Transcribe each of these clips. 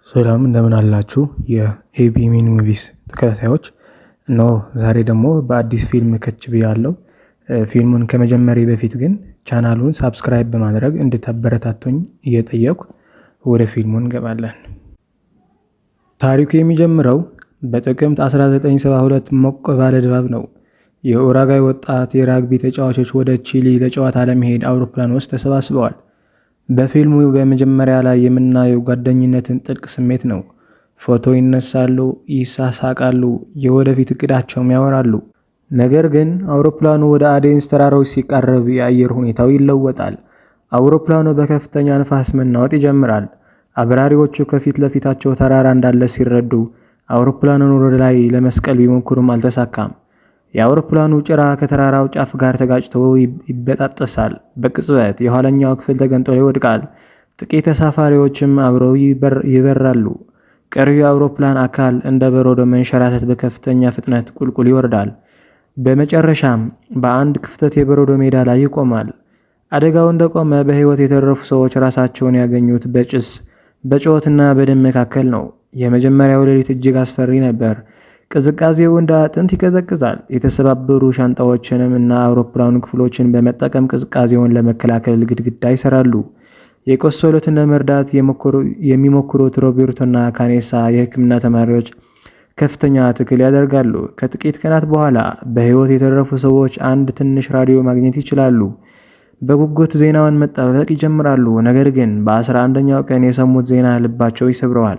ሰላም እንደምን አላችሁ የኤቢ ሚኒ ሙቪስ ተከታታዮች። ነው ዛሬ ደግሞ በአዲስ ፊልም ከች ብያለሁ። ፊልሙን ከመጀመሪያ በፊት ግን ቻናሉን ሳብስክራይብ በማድረግ እንድታበረታቱኝ እየጠየኩ ወደ ፊልሙ እንገባለን። ታሪኩ የሚጀምረው በጥቅምት 1972 ሞቅ ባለ ድባብ ነው። የኡራጓይ ወጣት የራግቢ ተጫዋቾች ወደ ቺሊ ለጨዋታ ለመሄድ አውሮፕላን ውስጥ ተሰባስበዋል። በፊልሙ በመጀመሪያ ላይ የምናየው ጓደኝነትን ጥልቅ ስሜት ነው። ፎቶ ይነሳሉ፣ ይሳሳቃሉ፣ የወደፊት እቅዳቸውም ያወራሉ። ነገር ግን አውሮፕላኑ ወደ አዴንስ ተራራዎች ሲቃረብ የአየር ሁኔታው ይለወጣል። አውሮፕላኑ በከፍተኛ ንፋስ መናወጥ ይጀምራል። አብራሪዎቹ ከፊት ለፊታቸው ተራራ እንዳለ ሲረዱ አውሮፕላኑን ወደ ላይ ለመስቀል ቢሞክሩም አልተሳካም። የአውሮፕላኑ ጭራ ከተራራው ጫፍ ጋር ተጋጭቶ ይበጣጠሳል። በቅጽበት የኋለኛው ክፍል ተገንጥሎ ይወድቃል። ጥቂት ተሳፋሪዎችም አብረው ይበራሉ። ቀሪው የአውሮፕላን አካል እንደ በረዶ መንሸራተት በከፍተኛ ፍጥነት ቁልቁል ይወርዳል። በመጨረሻም በአንድ ክፍተት የበረዶ ሜዳ ላይ ይቆማል። አደጋው እንደቆመ በሕይወት የተረፉ ሰዎች ራሳቸውን ያገኙት በጭስ በጩኸትና በደም መካከል ነው። የመጀመሪያው ሌሊት እጅግ አስፈሪ ነበር። ቅዝቃዜው እንደ አጥንት ይቀዘቅዛል። የተሰባበሩ ሻንጣዎችንም እና አውሮፕላኑ ክፍሎችን በመጠቀም ቅዝቃዜውን ለመከላከል ግድግዳ ይሰራሉ። የቆሰሉትን ለመርዳት የሚሞክሩት ሮቤርቶና ካኔሳ የሕክምና ተማሪዎች ከፍተኛ ትግል ያደርጋሉ። ከጥቂት ቀናት በኋላ በሕይወት የተረፉ ሰዎች አንድ ትንሽ ራዲዮ ማግኘት ይችላሉ። በጉጉት ዜናውን መጠባበቅ ይጀምራሉ። ነገር ግን በ11ኛው ቀን የሰሙት ዜና ልባቸው ይሰብረዋል።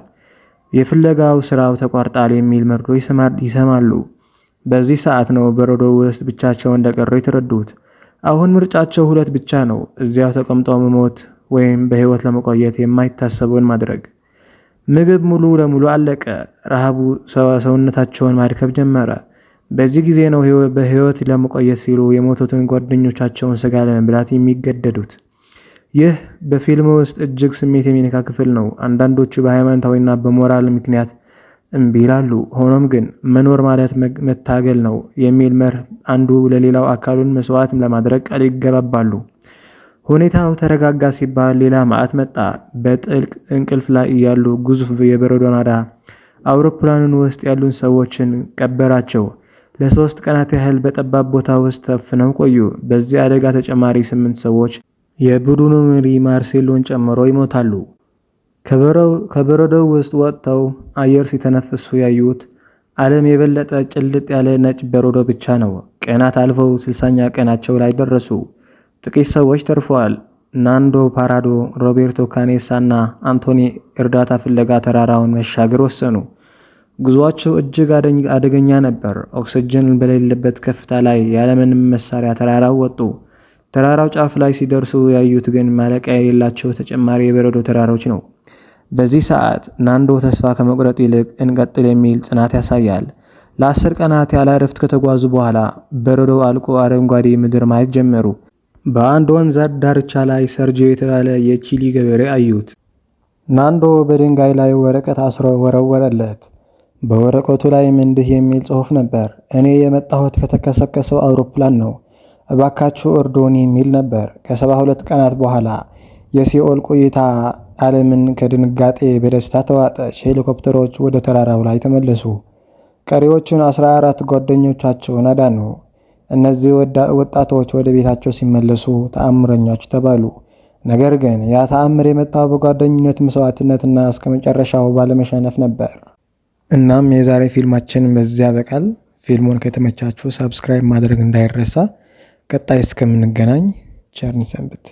የፍለጋው ስራው ተቋርጧል የሚል መርዶ ይሰማሉ። በዚህ ሰዓት ነው በረዶ ውስጥ ብቻቸውን እንደቀሩ የተረዱት። አሁን ምርጫቸው ሁለት ብቻ ነው፤ እዚያው ተቀምጠው መሞት ወይም በሕይወት ለመቆየት የማይታሰበውን ማድረግ። ምግብ ሙሉ ለሙሉ አለቀ። ረሃቡ ሰውነታቸውን ማድከም ጀመረ። በዚህ ጊዜ ነው በሕይወት ለመቆየት ሲሉ የሞቱትን ጓደኞቻቸውን ስጋ ለመብላት የሚገደዱት። ይህ በፊልሙ ውስጥ እጅግ ስሜት የሚነካ ክፍል ነው። አንዳንዶቹ በሃይማኖታዊና በሞራል ምክንያት እምቢ ይላሉ። ሆኖም ግን መኖር ማለት መታገል ነው የሚል መርህ አንዱ ለሌላው አካሉን መስዋዕት ለማድረግ ቃል ይገባባሉ። ሁኔታው ተረጋጋ ሲባል ሌላ መዓት መጣ። በጥልቅ እንቅልፍ ላይ እያሉ ግዙፍ የበረዶ ናዳ አውሮፕላኑን ውስጥ ያሉን ሰዎችን ቀበራቸው። ለ3 ቀናት ያህል በጠባብ ቦታ ውስጥ ተፍነው ቆዩ። በዚህ አደጋ ተጨማሪ 8 ሰዎች የቡድኑ መሪ ማርሴሎን ጨምሮ ይሞታሉ። ከበረዶው ውስጥ ወጥተው አየር ሲተነፍሱ ያዩት ዓለም የበለጠ ጭልጥ ያለ ነጭ በረዶ ብቻ ነው። ቀናት አልፈው 60ኛ ቀናቸው ላይ ደረሱ። ጥቂት ሰዎች ተርፈዋል። ናንዶ ፓራዶ፣ ሮቤርቶ ካኔሳ እና አንቶኒ እርዳታ ፍለጋ ተራራውን መሻገር ወሰኑ። ጉዟቸው እጅግ አደገኛ ነበር። ኦክሲጅን በሌለበት ከፍታ ላይ ያለምንም መሳሪያ ተራራው ወጡ። ተራራው ጫፍ ላይ ሲደርሱ ያዩት ግን ማለቂያ የሌላቸው ተጨማሪ የበረዶ ተራሮች ነው። በዚህ ሰዓት ናንዶ ተስፋ ከመቁረጥ ይልቅ እንቀጥል የሚል ጽናት ያሳያል። ለ10 ቀናት ያለ እረፍት ከተጓዙ በኋላ በረዶው አልቆ አረንጓዴ ምድር ማየት ጀመሩ። በአንድ ወንዝ ዳርቻ ላይ ሰርጂዮ የተባለ የቺሊ ገበሬ አዩት። ናንዶ በድንጋይ ላይ ወረቀት አስሮ ወረወረለት። በወረቀቱ ላይም እንዲህ የሚል ጽሑፍ ነበር። እኔ የመጣሁት ከተከሰከሰው አውሮፕላን ነው፣ እባካችሁ እርዱን የሚል ነበር። ከ72 ቀናት በኋላ የሲኦል ቆይታ ዓለምን ከድንጋጤ በደስታ ተዋጠች። ሄሊኮፕተሮች ወደ ተራራው ላይ ተመለሱ። ቀሪዎቹን 14 ጓደኞቻቸውን አዳኑ። እነዚህ ወጣቶች ወደ ቤታቸው ሲመለሱ ተአምረኞች ተባሉ። ነገር ግን ያ ተአምር የመጣው በጓደኝነት መስዋዕትነትና እስከ መጨረሻው ባለመሸነፍ ነበር። እናም የዛሬ ፊልማችን በዚያ ያበቃል። ፊልሙን ከተመቻችሁ ሳብስክራይብ ማድረግ እንዳይረሳ። ቀጣይ እስከምንገናኝ ቸር እንሰንብት።